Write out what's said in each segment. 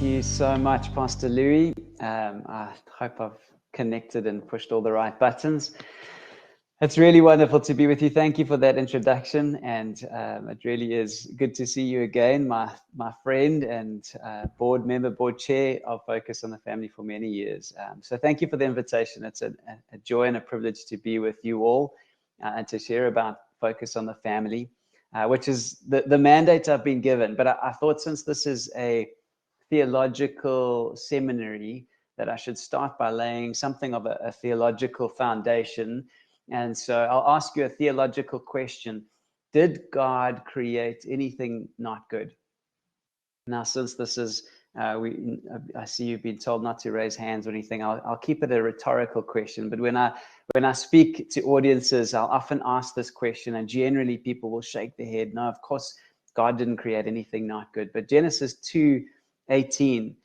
you so much, Pastor Louis. I hope I've connected and pushed all the right buttons. It's really wonderful to be with you. Thank you for that introduction, and it really is good to see you again, my friend and board member, board chair of Focus on the Family for many years. So thank you for the invitation. It's a joy and a privilege to be with you all and to share about Focus on the Family, which is the mandate I've been given. But I thought, since this is a theological seminary, that I should start by laying something of a theological foundation. And so I'll ask you a theological question. Did God create anything not good? Now, since this is, I see you've been told not to raise hands or anything, I'll keep it a rhetorical question. But when I speak to audiences, I'll often ask this question, and generally people will shake their head. No, of course, God didn't create anything not good. But Genesis 2:18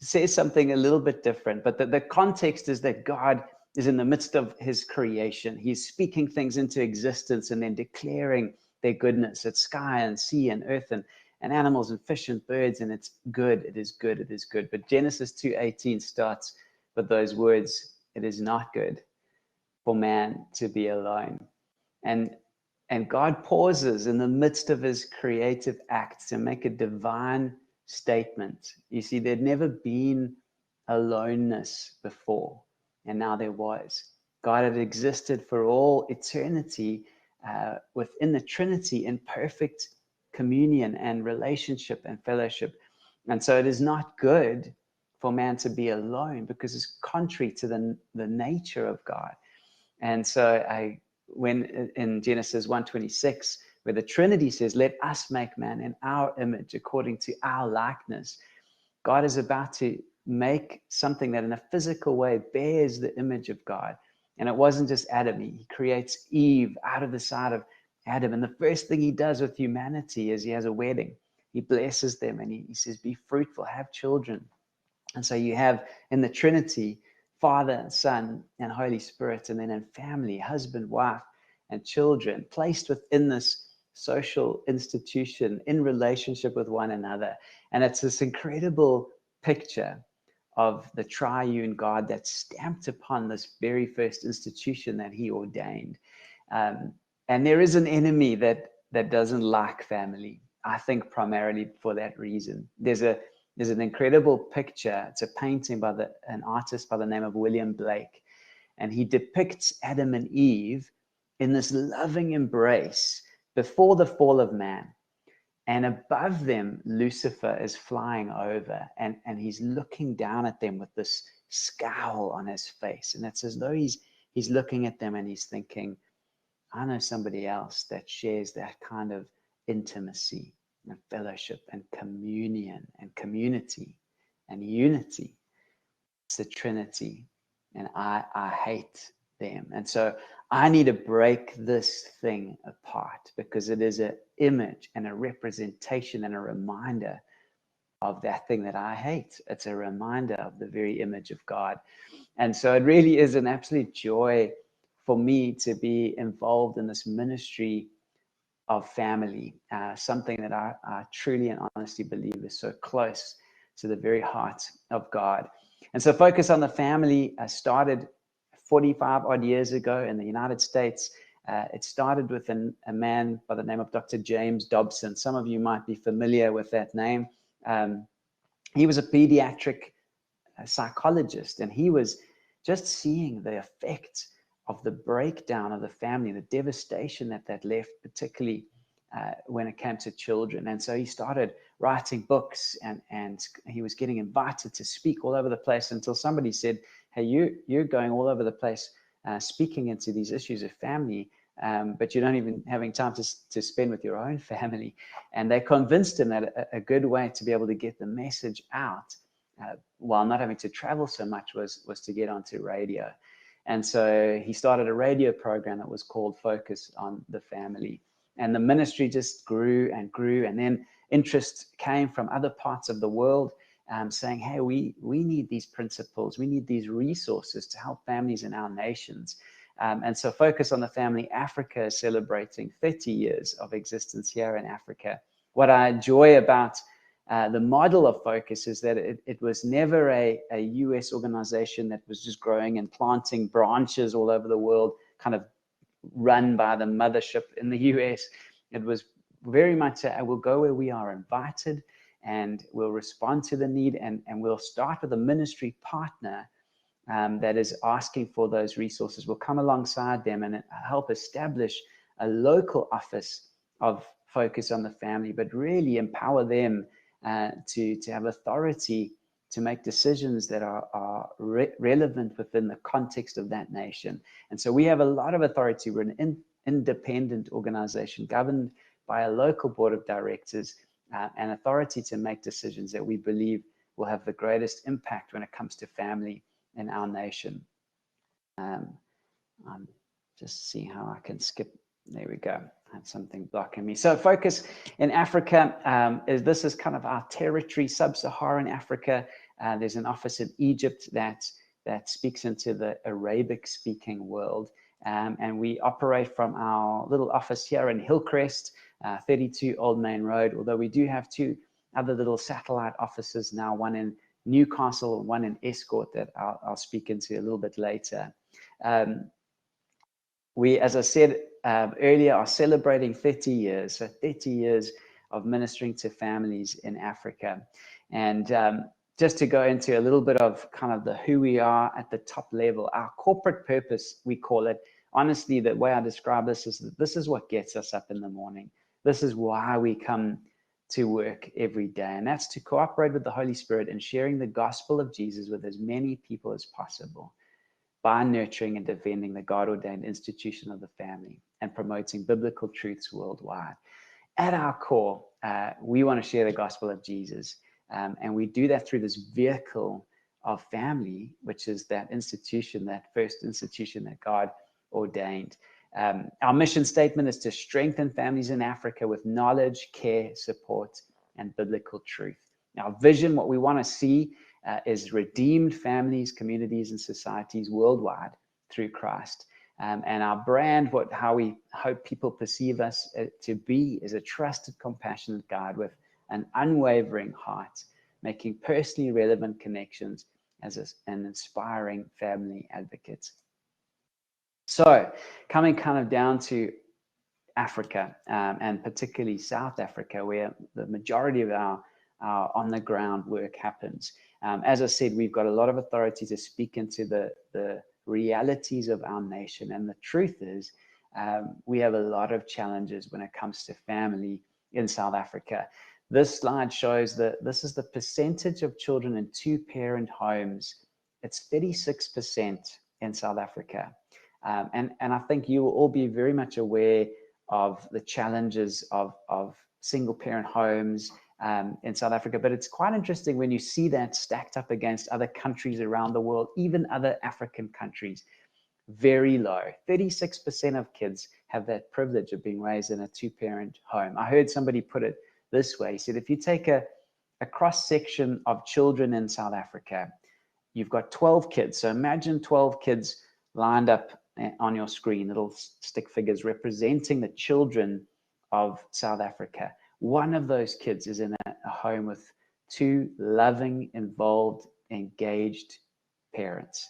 says something a little bit different. But the context is that God is in the midst of his creation. He's speaking things into existence and then declaring their goodness. It's sky and sea and earth and animals and fish and birds, and it's good. It is good. It is good. But Genesis 2:18 starts with those words, "It is not good for man to be alone." And God pauses in the midst of his creative act to make a divine statement. You see, there'd never been aloneness before, and now there was. God had existed for all eternity within the Trinity in perfect communion and relationship and fellowship. And so it is not good for man to be alone, because it's contrary to the nature of God. And so when in Genesis 1:26, where the Trinity says, "Let us make man in our image according to our likeness," God is about to make something that in a physical way bears the image of God. And it wasn't just Adam. He creates Eve out of the side of Adam. And the first thing he does with humanity is he has a wedding. He blesses them and he says, "Be fruitful, have children." And so you have in the Trinity, Father, Son, and Holy Spirit, and then in family, husband, wife, and children, placed within this social institution in relationship with one another. And it's this incredible picture of the triune God that's stamped upon this very first institution that he ordained. And there is an enemy that doesn't like family, I think primarily for that reason. There's an incredible picture. It's a painting by an artist by the name of William Blake. And he depicts Adam and Eve in this loving embrace before the fall of man. And above them, Lucifer is flying over, and he's looking down at them with this scowl on his face. And it's as though he's looking at them and he's thinking, I know somebody else that shares that kind of intimacy and fellowship and communion and community and unity. It's the Trinity, and I hate them. And so I need to break this thing apart, because it is an image and a representation and a reminder of that thing that I hate. It's a reminder of the very image of God. And so it really is an absolute joy for me to be involved in this ministry of family, something that I truly and honestly believe is so close to the very heart of God. And so Focus on the Family started 45 odd years ago in the United States. It started with a man by the name of Dr. James Dobson. Some of you might be familiar with that name. He was a pediatric psychologist, and he was just seeing the effect of the breakdown of the family, the devastation that left, particularly when it came to children. And so he started writing books, and he was getting invited to speak all over the place, until somebody said, "Hey, you're going all over the place speaking into these issues of family, but you're not even having time to spend with your own family." And they convinced him that a good way to be able to get the message out while not having to travel so much was to get onto radio. And so he started a radio program that was called Focus on the Family. And the ministry just grew and grew. And then interest came from other parts of the world saying, hey, we need these principles. We need these resources to help families in our nations. And so Focus on the Family Africa is celebrating 30 years of existence here in Africa. What I enjoy about the model of Focus is that it was never a US organization that was just growing and planting branches all over the world, kind of run by the mothership in the US. It was very much we'll go where we are invited, and we'll respond to the need, and we'll start with a ministry partner that is asking for those resources. We'll come alongside them and help establish a local office of Focus on the Family, but really empower them to have authority to make decisions that are relevant within the context of that nation. And so we have a lot of authority. We're an independent organization governed by a local board of directors and authority to make decisions that we believe will have the greatest impact when it comes to family in our nation. I'm just see how I can skip. There we go. I had something blocking me. So Focus in Africa, this is kind of our territory, sub-Saharan Africa. There's an office in Egypt that speaks into the Arabic-speaking world. And we operate from our little office here in Hillcrest, 32 Old Main Road, although we do have two other little satellite offices now, one in Newcastle and one in Estcourt that I'll speak into a little bit later. We, as I said earlier, are celebrating 30 years, so 30 years of ministering to families in Africa. And just to go into a little bit of kind of the who we are at the top level, our corporate purpose, we call it. Honestly, the way I describe this is that this is what gets us up in the morning. This is why we come to work every day, and that's to cooperate with the Holy Spirit in sharing the gospel of Jesus with as many people as possible by nurturing and defending the God-ordained institution of the family and promoting biblical truths worldwide. At our core, we want to share the gospel of Jesus, and we do that through this vehicle of family, which is that institution, that first institution that God ordained. Our mission statement is to strengthen families in Africa with knowledge, care, support, and biblical truth. Our vision, what we want to see is redeemed families, communities, and societies worldwide through Christ. And our brand, how we hope people perceive us to be, is a trusted, compassionate God with an unwavering heart, making personally relevant connections as an inspiring family advocate. So coming kind of down to Africa, and particularly South Africa, where the majority of our on-the-ground work happens. As I said, we've got a lot of authority to speak into the realities of our nation. And the truth is, we have a lot of challenges when it comes to family in South Africa. This slide shows that this is the percentage of children in two-parent homes. It's 36% in South Africa. And I think you will all be very much aware of the challenges of single-parent homes in South Africa. But it's quite interesting when you see that stacked up against other countries around the world, even other African countries. Very low. 36% of kids have that privilege of being raised in a two-parent home. I heard somebody put it this way. He said, if you take a cross-section of children in South Africa, you've got 12 kids. So imagine 12 kids lined up on your screen, little stick figures representing the children of South Africa. One of those kids is in a home with two loving, involved, engaged parents.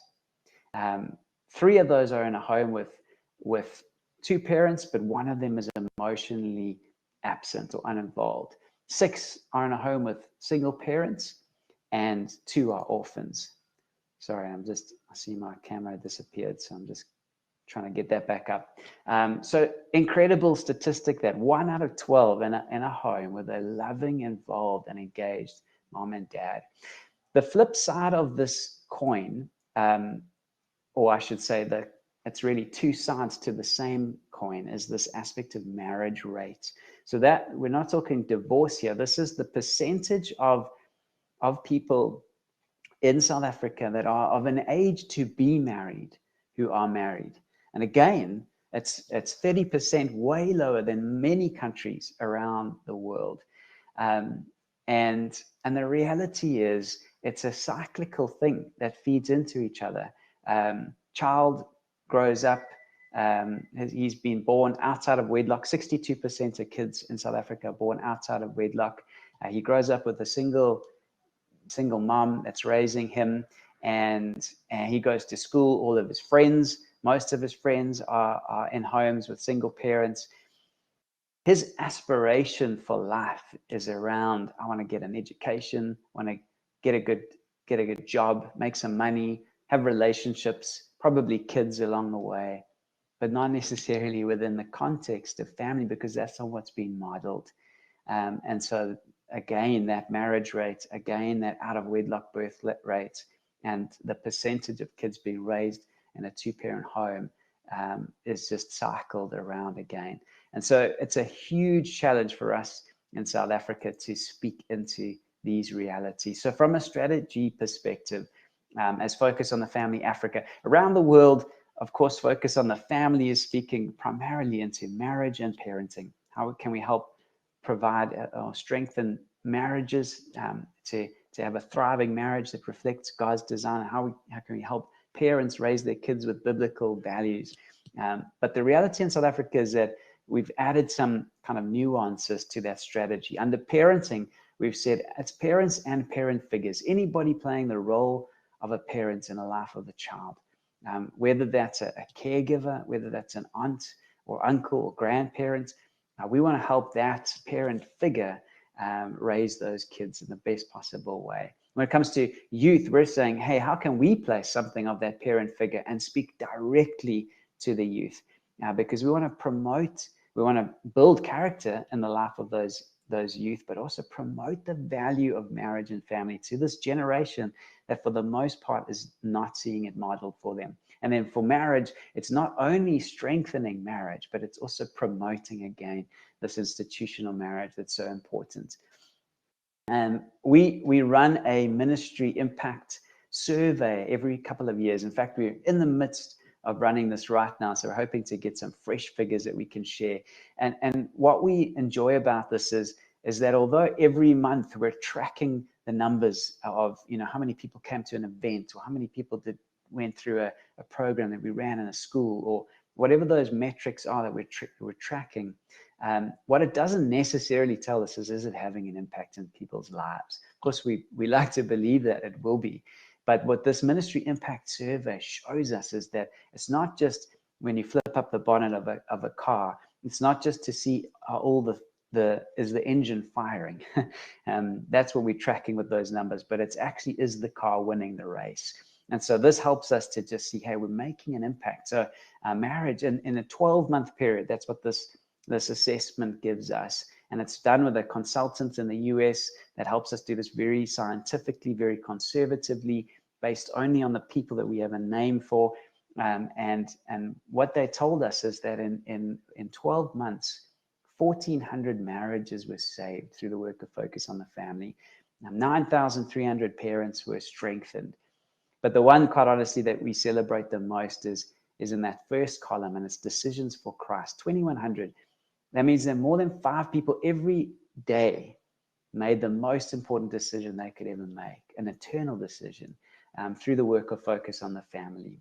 3 of those are in a home with 2 parents, but one of them is emotionally absent or uninvolved. 6 are in a home with single parents, and 2 are orphans. Sorry, I see my camera disappeared, so I'm just trying to get that back up. So incredible statistic that 1 out of 12 in a home with a loving, involved, and engaged mom and dad. The flip side of this coin, or I should say that it's really 2 sides to the same coin, is this aspect of marriage rate. So that we're not talking divorce here. This is the percentage of people in South Africa that are of an age to be married who are married. And again, it's 30%, way lower than many countries around the world. And the reality is, it's a cyclical thing that feeds into each other. Child grows up, he's been born outside of wedlock. 62% of kids in South Africa are born outside of wedlock. He grows up with a single mom that's raising him, and he goes to school. All of his friends, most of his friends are in homes with single parents. His aspiration for life is around, I want to get an education, want to get a good job, make some money, have relationships, probably kids along the way, but not necessarily within the context of family, because that's not what's been modeled. And so again, that marriage rate, again, that out of wedlock birth rate, and the percentage of kids being raised in a two-parent home is just cycled around again. And so it's a huge challenge for us in South Africa to speak into these realities. So from a strategy perspective, as Focus on the Family Africa, around the world, of course, Focus on the Family is speaking primarily into marriage and parenting. How can we help provide or strengthen marriages to have a thriving marriage that reflects God's design? How can we help parents raise their kids with biblical values? But the reality in South Africa is that we've added some kind of nuances to that strategy. Under parenting, we've said it's parents and parent figures, anybody playing the role of a parent in the life of a child, whether that's a caregiver, whether that's an aunt or uncle or grandparent. We want to help that parent figure raise those kids in the best possible way. When it comes to youth, we're saying, hey, how can we play something of that parent figure and speak directly to the youth? Because we want to promote, we want to build character in the life of those youth, but also promote the value of marriage and family to this generation that for the most part is not seeing it modeled for them. And then for marriage, it's not only strengthening marriage, but it's also promoting, again, this institutional marriage that's so important. And we run a ministry impact survey every couple of years. In fact, we're in the midst of running this right now, so we're hoping to get some fresh figures that we can share. And what we enjoy about this is that although every month we're tracking the numbers of, how many people came to an event, or how many people went through a program that we ran in a school, or whatever those metrics are that we're tracking, what it doesn't necessarily tell us is it having an impact in people's lives? Of course, we like to believe that it will be. But what this ministry impact survey shows us is that it's not just when you flip up the bonnet of a car, it's not just to see is the engine firing. That's what we're tracking with those numbers, but it's actually, is the car winning the race? And so this helps us to just see, hey, we're making an impact. So marriage in a 12-month period, that's what this assessment gives us. And it's done with a consultant in the US that helps us do this very scientifically, very conservatively, based only on the people that we have a name for. And what they told us is that in 12 months, 1,400 marriages were saved through the work of Focus on the Family. 9,300 parents were strengthened. But the one, quite honestly, that we celebrate the most is in that first column, and it's Decisions for Christ, 2,100. That means that more than 5 people every day made the most important decision they could ever make, an eternal decision, through the work of Focus on the Family.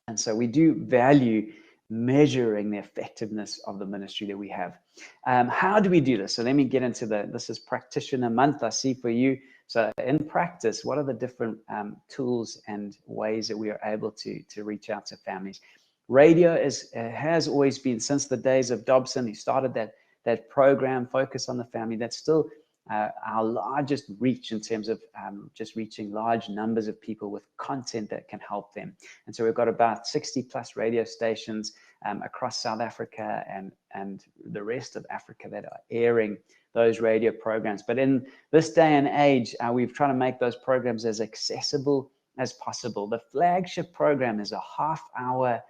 And so we do value measuring the effectiveness of the ministry that we have. How do we do this? So let me get into this is Practitioner Month, I see for you. So in practice, what are the different tools and ways that we are able to reach out to families? Radio has always been, since the days of Dobson, who started that program, Focus on the Family. That's still our largest reach in terms of just reaching large numbers of people with content that can help them. And so we've got about 60 plus radio stations across South Africa and the rest of Africa that are airing those radio programs. But in this day and age, we've tried to make those programs as accessible as possible. The flagship program is a half-hour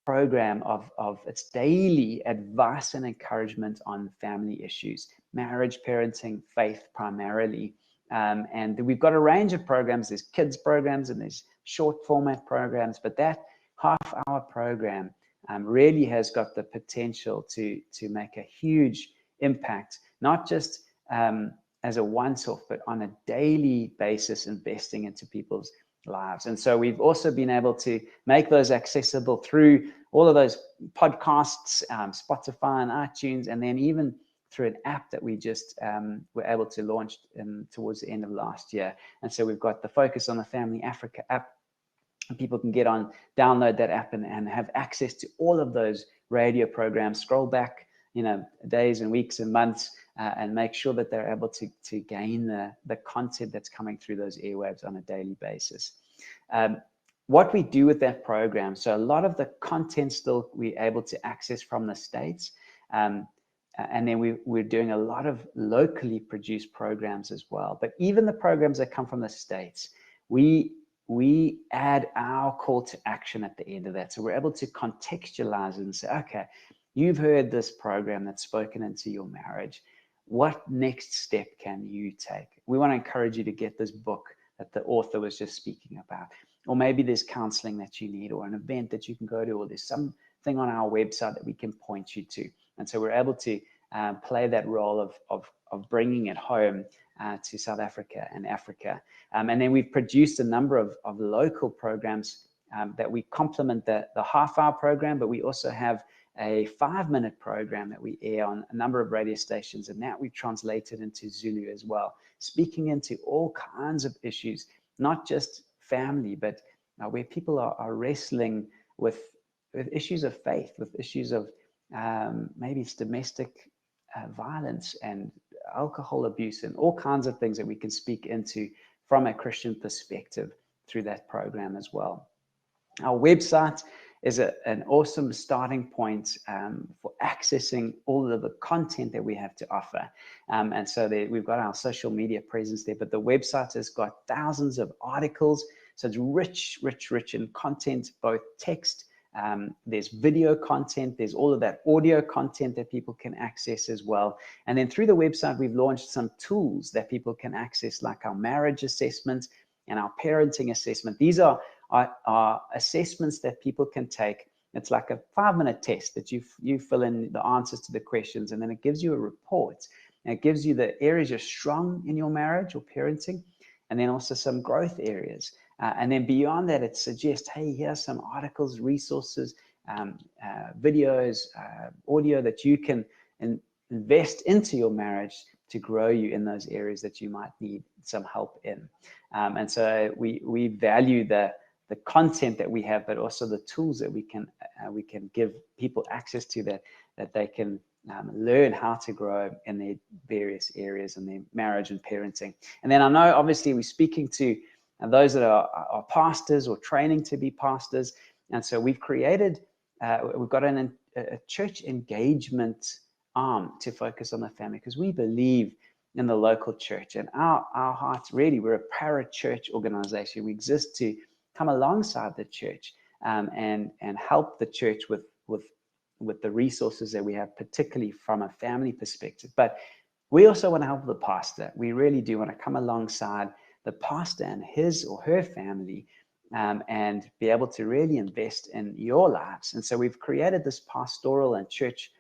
program of its daily advice and encouragement on family issues, marriage, parenting, faith primarily. And we've got a range of programs. There's kids programs and there's short format programs, but that half-hour program really has got the potential to make a huge impact, not just as a once-off, but on a daily basis, investing into people's lives. And so we've also been able to make those accessible through all of those podcasts, Spotify and iTunes, and then even through an app that we just were able to launch towards the end of last year. And so we've got the Focus on the Family Africa app. People can get on, download that app and have access to all of those radio programs, scroll back, days and weeks and months, and make sure that they're able to gain the content that's coming through those airwaves on a daily basis. What we do with that program, so a lot of the content still we're able to access from the States, and then we're doing a lot of locally produced programs as well. But even the programs that come from the States, we add our call to action at the end of that. So we're able to contextualize it and say, okay, you've heard this program that's spoken into your marriage. What next step can you take? We want to encourage you to get this book that the author was just speaking about. Or maybe there's counseling that you need, or an event that you can go to, or there's something on our website that we can point you to. And so we're able to play that role of bringing it home to South Africa and Africa. And then we've produced a number of local programs that we complement the half-hour program, but we also have a 5-minute program that we air on a number of radio stations, and that we've translated into Zulu as well, speaking into all kinds of issues, not just family, but where people are wrestling with issues of faith, with issues of maybe it's domestic violence and alcohol abuse and all kinds of things that we can speak into from a Christian perspective through that program as well. Our website is an awesome starting point for accessing all of the content that we have to offer. And so we've got our social media presence there, but the website has got thousands of articles. So it's rich in content, both text, there's video content, there's all of that audio content that people can access as well. And then through the website, we've launched some tools that people can access, like our marriage assessment and our parenting assessment. These are assessments that people can take. It's like a 5-minute test that you fill in the answers to the questions, and then it gives you a report. And it gives you the areas you're strong in your marriage or parenting, and then also some growth areas. And then beyond that, it suggests, hey, here's some articles, resources, videos, audio that you can invest into your marriage to grow you in those areas that you might need some help in. And so we value the content that we have, but also the tools that we can give people access to, that they can learn how to grow in their various areas in their marriage and parenting. And then I know, obviously, we're speaking to those that are pastors or training to be pastors. And so we've created, we've got a church engagement arm to focus on the family, because we believe in the local church. And our hearts, really, we're a para-church organization. We exist to come alongside the church and help the church with the resources that we have, particularly from a family perspective. But we also want to help the pastor. We really do want to come alongside the pastor and his or her family and be able to really invest in your lives. And so we've created this pastoral and church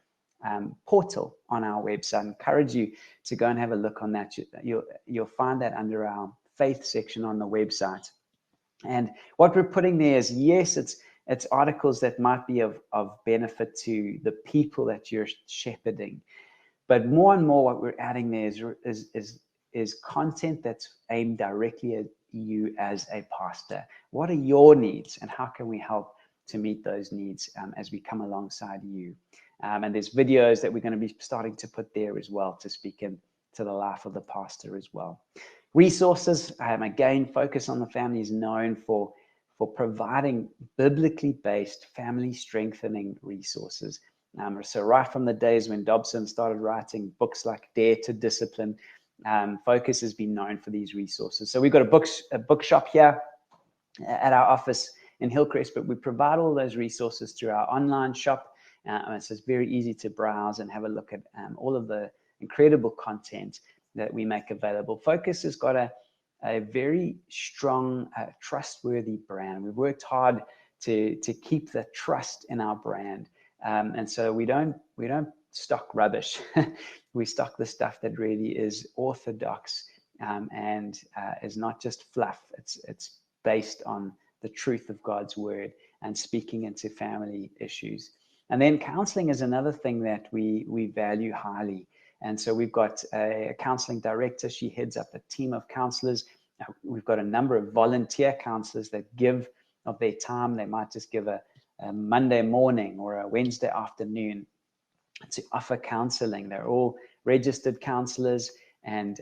portal on our website. I encourage you to go and have a look on that. You'll find that under our faith section on the website. And what we're putting there is, yes, it's articles that might be of benefit to the people that you're shepherding, but more and more what we're adding there is content that's aimed directly at you as a pastor. What are your needs, and how can we help to meet those needs as we come alongside you? And there's videos that we're going to be starting to put there as well to speak into the life of the pastor as well. Resources, again, Focus on the Family is known for providing biblically based family strengthening resources. So right from the days when Dobson started writing books like Dare to Discipline, Focus has been known for these resources. So we've got a bookshop here at our office in Hillcrest, but we provide all those resources through our online shop. So it's very easy to browse and have a look at all of the incredible content that we make available. Focus has got a very strong, trustworthy brand. We've worked hard to keep the trust in our brand. And so we don't stock rubbish. We stock the stuff that really is orthodox and is not just fluff. It's based on the truth of God's word and speaking into family issues. And then counseling is another thing that we value highly. And so we've got a counseling director. She heads up a team of counselors. We've got a number of volunteer counselors that give of their time. They might just give a Monday morning or a Wednesday afternoon to offer counseling. They're all registered counselors. And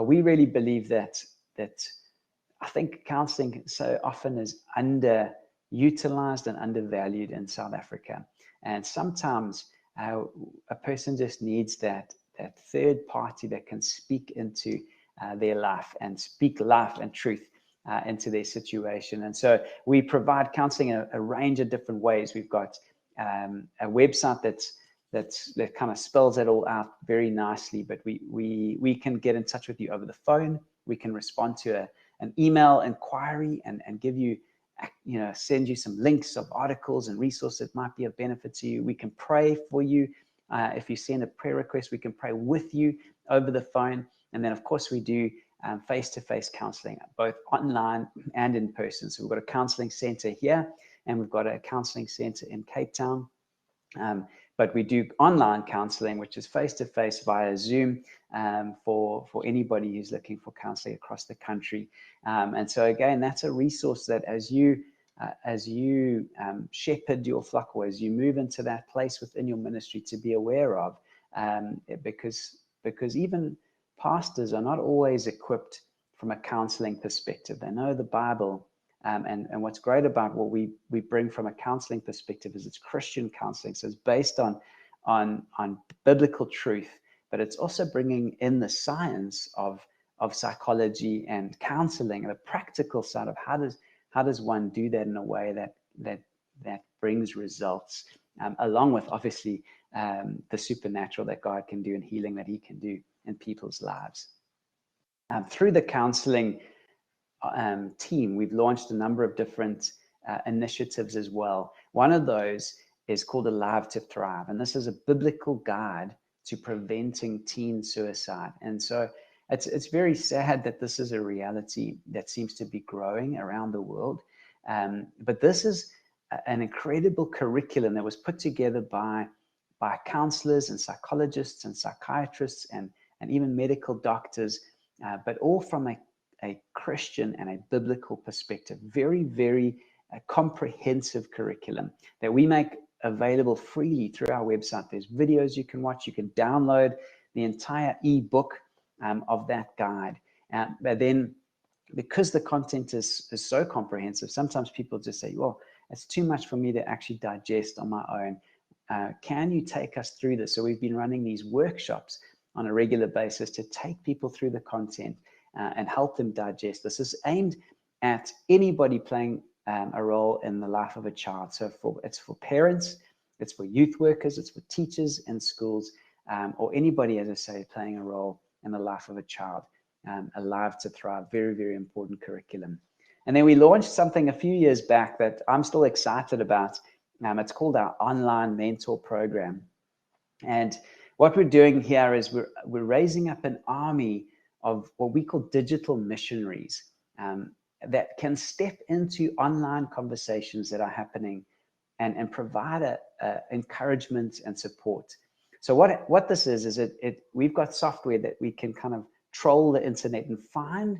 we really believe that I think counseling so often is underutilized and undervalued in South Africa. And sometimes a person just needs that third party that can speak into their life and speak life and truth into their situation. And so we provide counseling in a range of different ways. We've got a website that kind of spells it all out very nicely, but we can get in touch with you over the phone. We can respond to an email inquiry and give you, send you some links of articles and resources that might be of benefit to you. We can pray for you. If you send a prayer request, we can pray with you over the phone. And then, of course, we do face-to-face counseling, both online and in person. So we've got a counseling center here, and we've got a counseling center in Cape Town. But we do online counseling, which is face-to-face via Zoom for anybody who's looking for counseling across the country. And so again, that's a resource that as you shepherd your flock, or as you move into that place within your ministry, to be aware of, because even pastors are not always equipped from a counseling perspective. They know the Bible. And what's great about what we bring from a counseling perspective is it's Christian counseling. So it's based on biblical truth, but it's also bringing in the science of psychology and counseling, and the practical side of how does one do that in a way that brings results, along with obviously the supernatural that God can do and healing that he can do in people's lives. Through the counseling team, we've launched a number of different initiatives as well. One of those is called Alive to Thrive, and this is a biblical guide to preventing teen suicide. And so it's very sad that this is a reality that seems to be growing around the world. But this is an incredible curriculum that was put together by counselors and psychologists and psychiatrists and even medical doctors, but all from a Christian and a biblical perspective. Very, very comprehensive curriculum that we make available freely through our website. There's videos you can watch. You can download the entire ebook of that guide. But then, because the content is so comprehensive, sometimes people just say, well, it's too much for me to actually digest on my own. Can you take us through this? So we've been running these workshops on a regular basis to take people through the content and help them digest. This is aimed at anybody playing a role in the life of a child. So it's for parents, it's for youth workers, it's for teachers in schools, or anybody, as I say, playing a role in the life of a child. Alive to Thrive, very, very important curriculum. And then we launched something a few years back that I'm still excited about. It's called our online mentor program. And what we're doing here is we're raising up an army of what we call digital missionaries that can step into online conversations that are happening and provide encouragement and support. So what this is we've got software that we can kind of troll the internet and find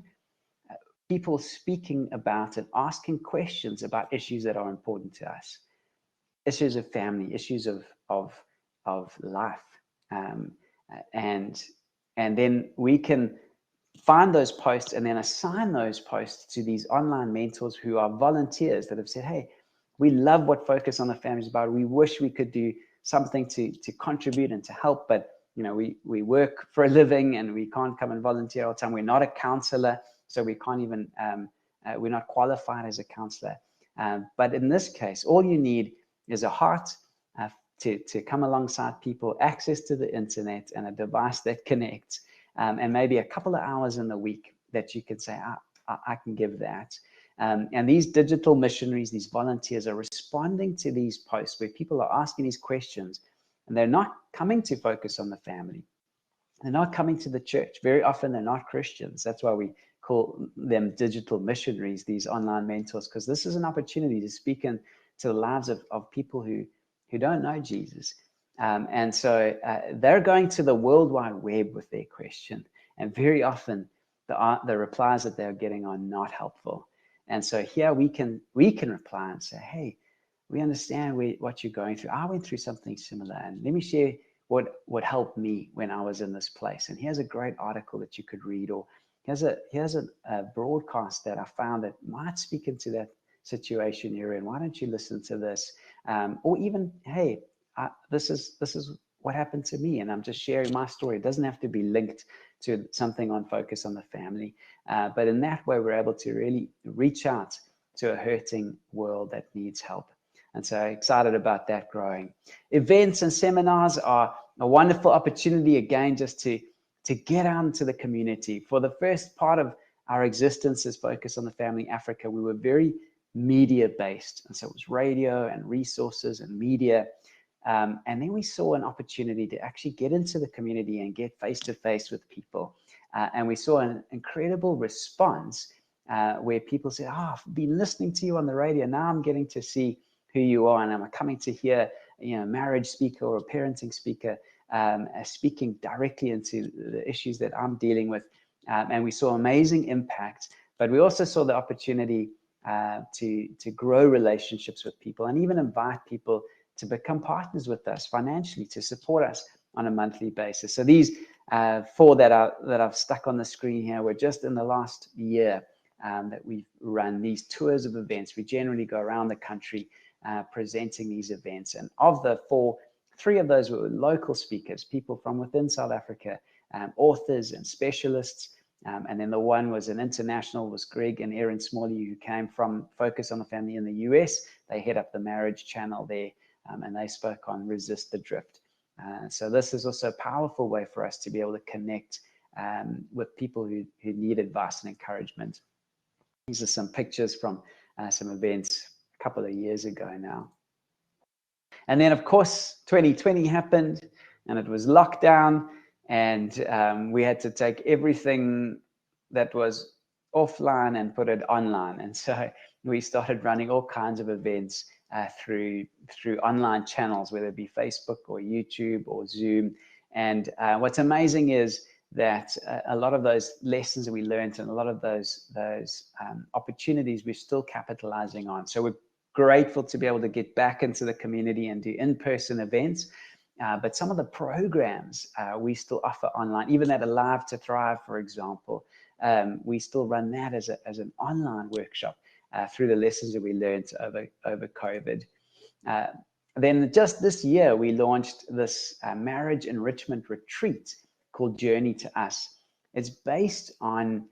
people speaking about and asking questions about issues that are important to us, issues of family, issues of life, and then we can find those posts and then assign those posts to these online mentors who are volunteers that have said, hey, we love what Focus on the Family is about. We wish we could do something to contribute and to help, but we work for a living and we can't come and volunteer all the time. We're not a counselor, so we can't even, we're not qualified as a counselor. But in this case, all you need is a heart to come alongside people, access to the internet and a device that connects, and maybe a couple of hours in the week that you can say, I can give that. And these digital missionaries, these volunteers are responding to these posts where people are asking these questions, and they're not coming to Focus on the Family. They're not coming to the church. Very often they're not Christians. That's why we call them digital missionaries, these online mentors, because this is an opportunity to speak into the lives of people who don't know Jesus. And so they're going to the World Wide Web with their question. And very often the replies that they're getting are not helpful. And so here we can reply and say, hey, we understand what you're going through. I went through something similar, and let me share what helped me when I was in this place. And here's a great article that you could read, or here's a broadcast that I found that might speak into that situation you're in. Why don't you listen to this? Or even, hey, this is what happened to me, and I'm just sharing my story. It doesn't have to be linked to something on Focus on the Family, but in that way, we're able to really reach out to a hurting world that needs help. And so excited about that growing. Events and seminars are a wonderful opportunity, again, just to get out into the community. For the first part of our existence as Focus on the Family Africa, we were very media-based. And so it was radio and resources and media. And then we saw an opportunity to actually get into the community and get face-to-face with people. And we saw an incredible response where people said, I've been listening to you on the radio. Now I'm getting to see who you are, and I'm coming to hear, a marriage speaker or a parenting speaker speaking directly into the issues that I'm dealing with. And we saw amazing impact, but we also saw the opportunity to grow relationships with people and even invite people to become partners with us financially, to support us on a monthly basis. So these four that I've stuck on the screen here were just in the last year that we've run these tours of events. We generally go around the country presenting these events. And of the four, three of those were local speakers, people from within South Africa, authors and specialists. And then the one was an international, was Greg and Erin Smalley, who came from Focus on the Family in the US. They head up the marriage channel there, and they spoke on Resist the Drift. So this is also a powerful way for us to be able to connect with people who need advice and encouragement. These are some pictures from some events a couple of years ago now. And then, of course, 2020 happened, and it was lockdown, and we had to take everything that was offline and put it online. And so we started running all kinds of events through online channels, whether it be Facebook or YouTube or Zoom. And what's amazing is that a lot of those lessons that we learned and a lot of those opportunities we're still capitalizing on. So we're grateful to be able to get back into the community and do in-person events. But some of the programs we still offer online, even at Alive to Thrive, for example, we still run that as an online workshop through the lessons that we learned over COVID. Then just this year, we launched this marriage enrichment retreat called Journey to Us. It's based on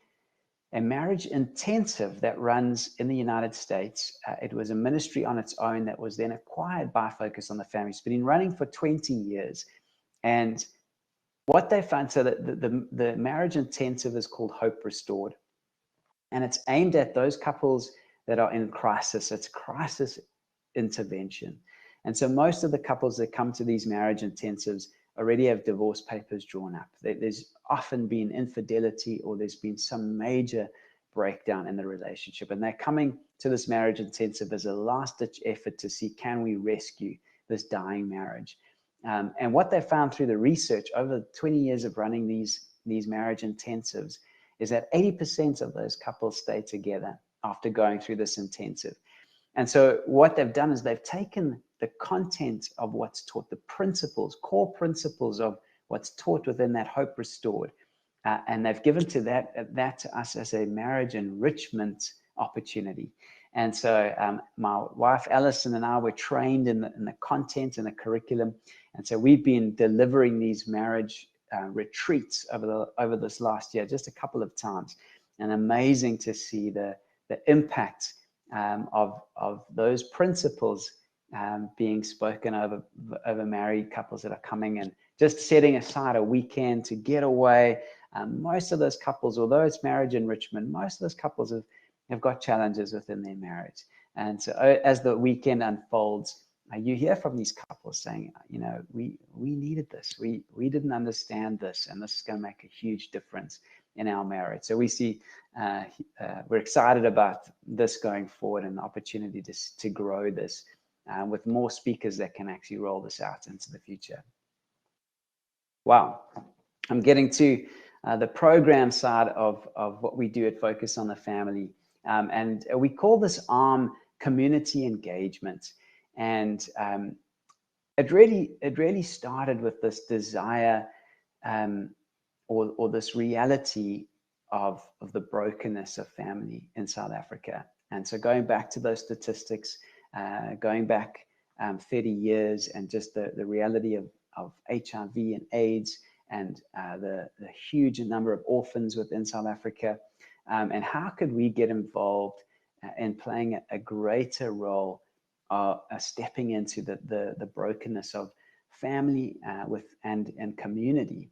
a marriage intensive that runs in the United States. It was a ministry on its own that was then acquired by Focus on the Family. It's been running for 20 years. And what they found, so that the marriage intensive is called Hope Restored. And it's aimed at those couples that are in crisis. It's crisis intervention. And so most of the couples that come to these marriage intensives already have divorce papers drawn up. There's often been infidelity, or there's been some major breakdown in the relationship. And they're coming to this marriage intensive as a last-ditch effort to see, can we rescue this dying marriage? And what they found through the research over 20 years of running these marriage intensives is that 80% of those couples stay together after going through this intensive. And so what they've done is they've taken the content of what's taught, the principles, core principles of what's taught within that Hope Restored, and they've given to that to us as a marriage enrichment opportunity. And so my wife Alison and I were trained in the content and the curriculum, and so we've been delivering these marriage retreats over this last year, just a couple of times, and amazing to see the impact of those principles being spoken over married couples that are coming, and just setting aside a weekend to get away. Most of those couples, although it's marriage enrichment, most of those couples have got challenges within their marriage. And so as the weekend unfolds, you hear from these couples saying, we needed this. We didn't understand this, and this is going to make a huge difference in our marriage. So we see, we're excited about this going forward and the opportunity to grow this with more speakers that can actually roll this out into the future. Wow. I'm getting to the program side of what we do at Focus on the Family. And we call this arm community engagement. And it really started with this desire or this reality of the brokenness of family in South Africa. And so going back to those statistics, going back 30 years, and just the reality of HIV and AIDS, and the huge number of orphans within South Africa, and how could we get involved in playing a greater role, stepping into the brokenness of family and community,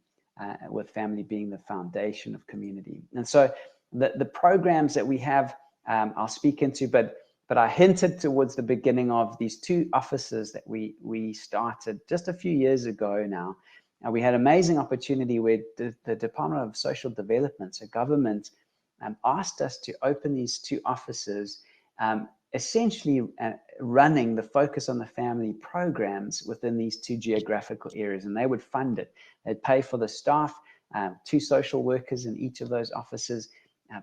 with family being the foundation of community. And so the programs that we have, I'll speak into, but I hinted towards the beginning of these 2 offices that we started just a few years ago now. And we had an amazing opportunity where the Department of Social Development, so government, asked us to open these 2 offices, essentially running the Focus on the Family programs within these 2 geographical areas, and they would fund it. They'd pay for the staff, 2 social workers in each of those offices,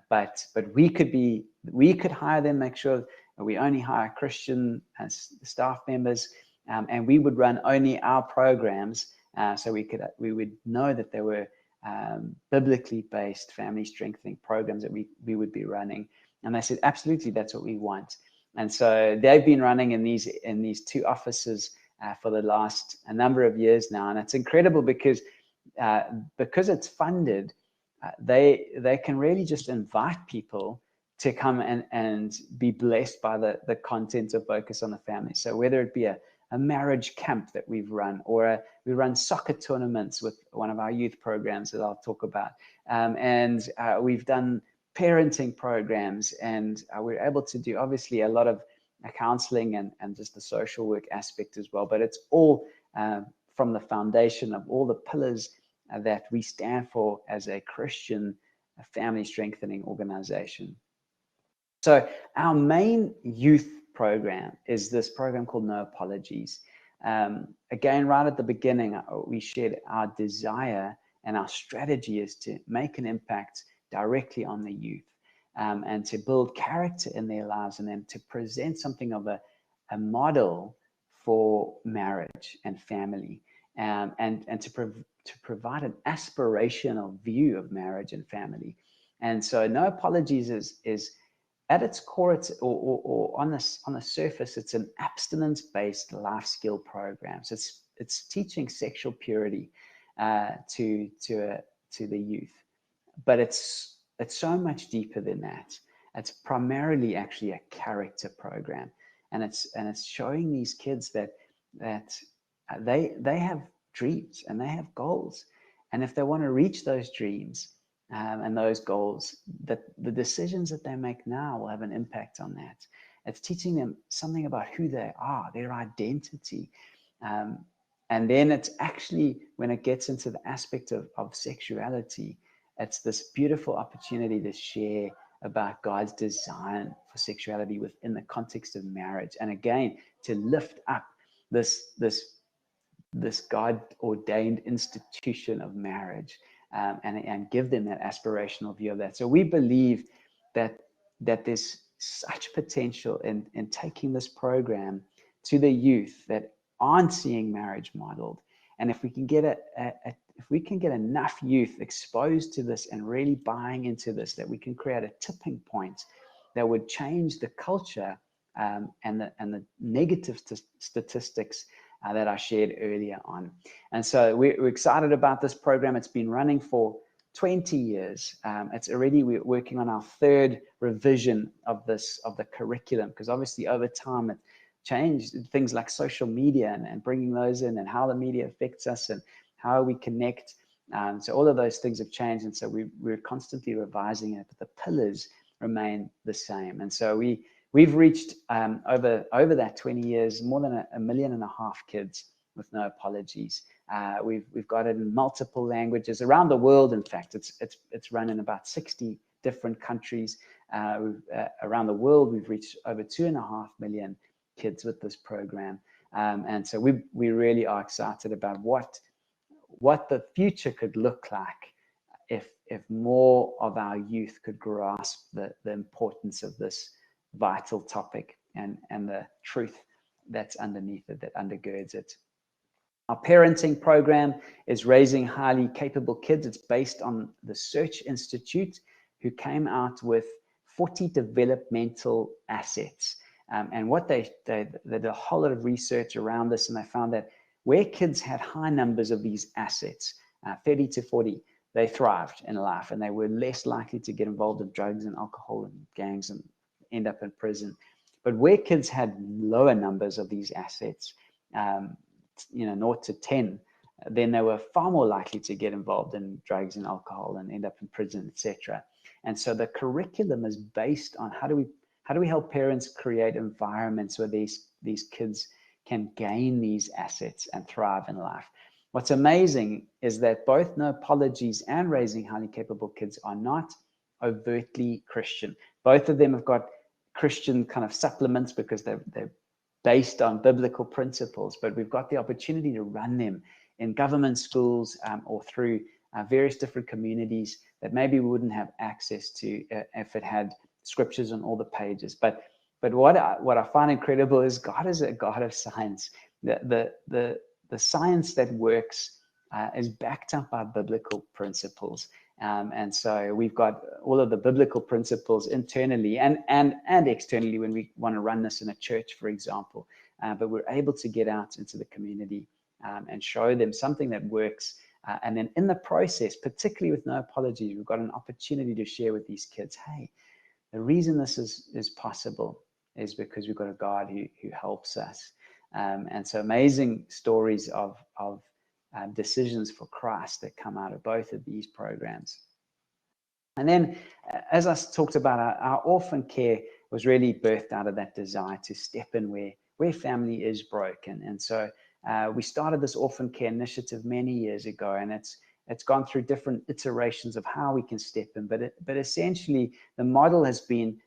but we could hire them, make sure we only hire Christian staff members, and we would run only our programs, so we would know that there were biblically based family strengthening programs that we would be running. And they said, absolutely, that's what we want. And so they've been running in these 2 offices for the last a number of years now. And it's incredible because it's funded, they can really just invite people to come and be blessed by the content of Focus on the Family. So whether it be a marriage camp that we've run, or we run soccer tournaments with one of our youth programs that I'll talk about. And we've done parenting programs, and we're able to do obviously a lot of counseling and just the social work aspect as well. But it's all from the foundation of all the pillars that we stand for as a Christian family strengthening organization. So our main youth program is this program called No Apologies. Again, right at the beginning, we shared our desire and our strategy is to make an impact directly on the youth, and to build character in their lives, and then to present something of a model for marriage and family, and to provide an aspirational view of marriage and family. And so No Apologies is at its core, or on the surface, it's an abstinence-based life skill program. So it's teaching sexual purity to the youth, but it's so much deeper than that. It's primarily actually a character program, and it's showing these kids that they have dreams and they have goals, and if they want to reach those dreams and those goals, that the decisions that they make now will have an impact on that. It's teaching them something about who they are, their identity. And then it's actually, when it gets into the aspect of sexuality, it's this beautiful opportunity to share about God's design for sexuality within the context of marriage. And again, to lift up this God-ordained institution of marriage, and give them that aspirational view of that. So we believe that there's such potential in taking this program to the youth that aren't seeing marriage modeled. And if we can get enough youth exposed to this and really buying into this, that we can create a tipping point that would change the culture, and the negative statistics that I shared earlier on. And so we're excited about this program. It's been running for 20 years. We're working on our 3rd revision of the curriculum, because obviously over time it changed, things like social media and bringing those in, and how the media affects us and how we connect. So all of those things have changed, and so we're constantly revising it, but the pillars remain the same. And so we've reached over that 20 years more than 1.5 million kids with No Apologies. We've got it in multiple languages around the world. In fact, it's run in about 60 different countries around the world. We've reached over 2.5 million kids with this program. And so we really are excited about what the future could look like if more of our youth could grasp the importance of this vital topic and the truth that's underneath it, that undergirds it. Our parenting program is Raising Highly Capable Kids. It's based on the Search Institute, who came out with 40 developmental assets. And what they did a whole lot of research around this, and they found that where kids had high numbers of these assets, 30 to 40, they thrived in life, and they were less likely to get involved in drugs and alcohol and gangs and end up in prison. But where kids had lower numbers of these assets, 0 to 10, then they were far more likely to get involved in drugs and alcohol and end up in prison, etc. And so the curriculum is based on how do we help parents create environments where these kids can gain these assets and thrive in life. What's amazing is that both No Apologies and Raising Highly Capable Kids are not overtly Christian. Both of them have got Christian kind of supplements because they're based on biblical principles, but we've got the opportunity to run them in government schools or through various different communities that maybe we wouldn't have access to if it had scriptures on all the pages. But what I find incredible is God is a God of science. The science that works is backed up by biblical principles. And so we've got all of the biblical principles internally and externally when we want to run this in a church, for example. But we're able to get out into the community and show them something that works. And then in the process, particularly with No Apologies, we've got an opportunity to share with these kids, hey, the reason this is possible is because we've got a God who helps us. And so amazing stories of decisions for Christ that come out of both of these programs. And then, as I talked about, our Orphan Care was really birthed out of that desire to step in where family is broken. And so we started this Orphan Care initiative many years ago, and it's gone through different iterations of how we can step in. But essentially, the model has been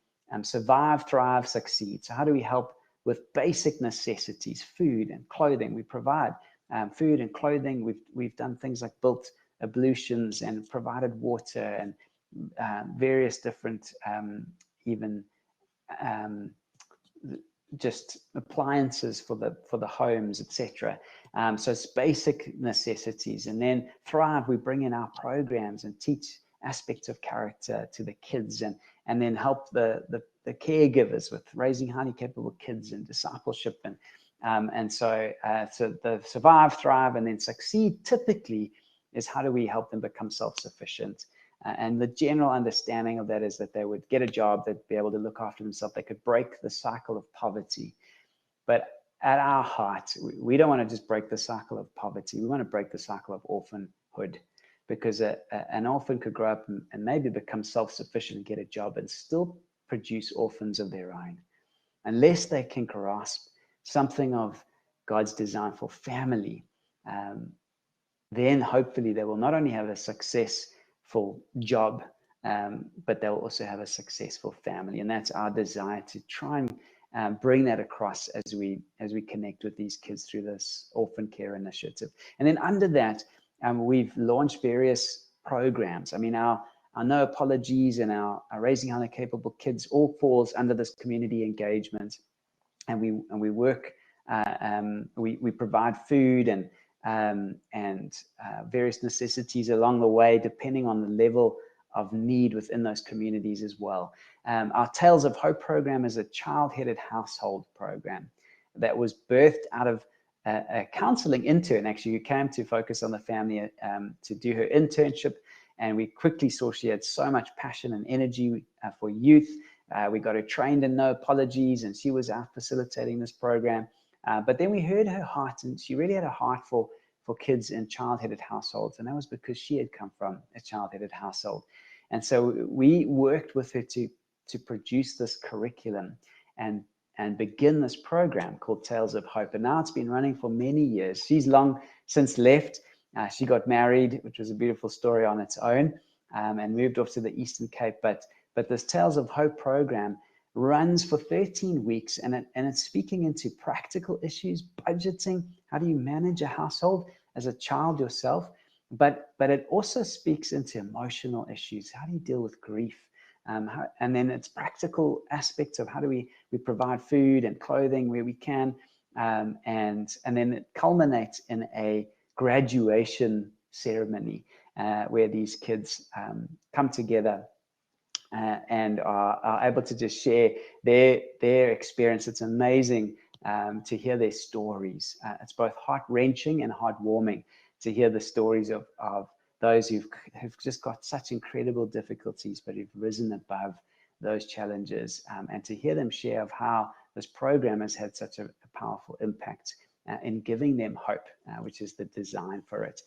survive, thrive, succeed. So how do we help with basic necessities, food and clothing? We provide food and clothing. We've done things like built ablutions and provided water and various different just appliances for the homes, etc. So it's basic necessities. And then Thrive, we bring in our programs and teach aspects of character to the kids, and then help the caregivers with raising highly capable kids and discipleship. And so the Survive, Thrive, and then Succeed typically is how do we help them become self-sufficient. And the general understanding of that is that they would get a job, they'd be able to look after themselves, they could break the cycle of poverty. But at our heart, we don't want to just break the cycle of poverty. We want to break the cycle of orphanhood, because an orphan could grow up and maybe become self-sufficient and get a job and still produce orphans of their own. Unless they can grasp something of God's design for family, then hopefully they will not only have a successful job, but they'll also have a successful family. And that's our desire, to try and bring that across as we connect with these kids through this Orphan Care initiative. And then under that, we've launched various programs. I mean, our No Apologies and our Raising Highly Capable Kids all falls under this community engagement. And we work, we provide food and various necessities along the way, depending on the level of need within those communities as well. Our Tales of Hope program is a child-headed household program that was birthed out of a counseling intern, actually, who came to focus on the family to do her internship. And we quickly saw she had so much passion and energy for youth. We got her trained in No Apologies, and she was out facilitating this program. But then we heard her heart, and she really had a heart for kids in child-headed households. And that was because she had come from a child-headed household. And so we worked with her to produce this curriculum and begin this program called Tales of Hope. And now it's been running for many years. She's long since left. She got married, which was a beautiful story on its own, and moved off to the Eastern Cape. But this Tales of Hope program runs for 13 weeks, and it's speaking into practical issues, budgeting, how do you manage a household as a child yourself, but it also speaks into emotional issues. How do you deal with grief? And then it's practical aspects of how do we provide food and clothing where we can, and then it culminates in a graduation ceremony where these kids come together and are able to just share their experience. It's amazing to hear their stories. It's both heart-wrenching and heartwarming to hear the stories of those who've just got such incredible difficulties, but who've risen above those challenges, and to hear them share of how this program has had such a powerful impact in giving them hope, which is the design for it.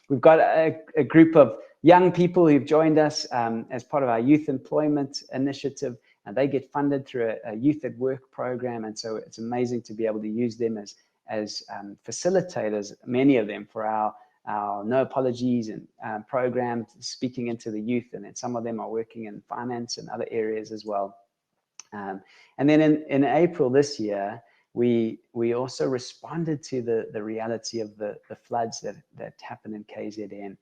We've got a group of young people who've joined us as part of our youth employment initiative, and they get funded through a youth at work program. And so it's amazing to be able to use them as facilitators, many of them, for our No Apologies and program, speaking into the youth. And then some of them are working in finance and other areas as well. And then in April this year, we also responded to the reality of the floods that happened in KZN.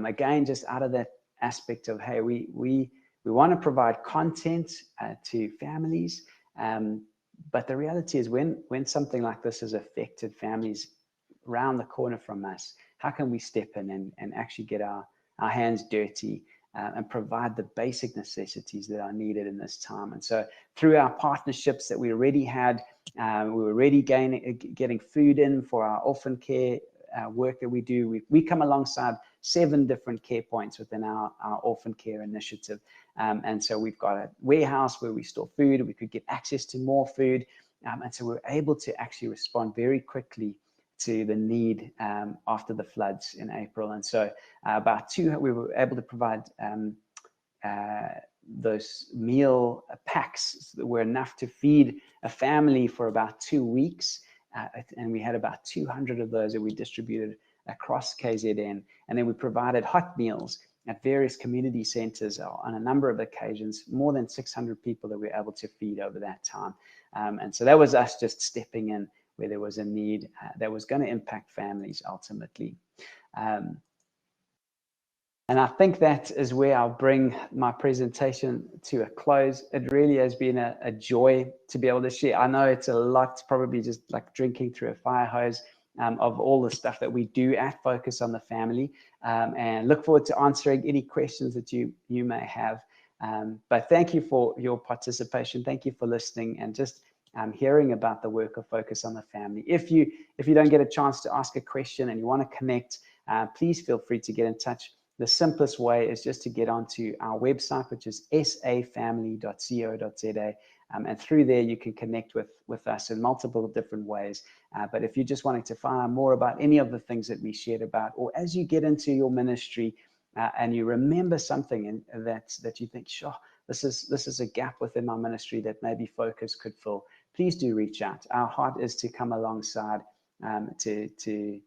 Again, just out of that aspect of, hey, we want to provide content to families, but the reality is when something like this has affected families around the corner from us, how can we step in and actually get our hands dirty and provide the basic necessities that are needed in this time? And so through our partnerships that we already had, we were already getting food in for our orphan care work that we do. We come alongside 7 different care points within our orphan care initiative. And so we've got a warehouse where we store food. We could get access to more food. And so we're able to actually respond very quickly to the need after the floods in April. And so we were able to provide those meal packs that were enough to feed a family for about 2 weeks. And we had about 200 of those that we distributed across KZN. And then we provided hot meals at various community centers on a number of occasions, more than 600 people that we were able to feed over that time. And so that was us just stepping in where there was a need that was going to impact families ultimately. And I think that is where I'll bring my presentation to a close. It really has been a joy to be able to share. I know it's a lot, probably just like drinking through a fire hose of all the stuff that we do at Focus on the Family, and look forward to answering any questions that you may have. But thank you for your participation. Thank you for listening and just hearing about the work of Focus on the Family. If you don't get a chance to ask a question and you want to connect, please feel free to get in touch. The simplest way is just to get onto our website, which is safamily.co.za. And through there, you can connect with us in multiple different ways. But if you're just wanting to find out more about any of the things that we shared about, or as you get into your ministry and you remember something that you think, sure, this is a gap within my ministry that maybe Focus could fill, please do reach out. Our heart is to come alongside to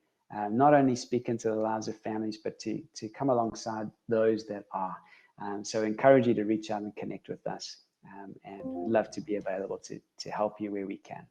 not only speak into the lives of families, but to come alongside those that are. So I encourage you to reach out and connect with us, and love to be available to help you where we can.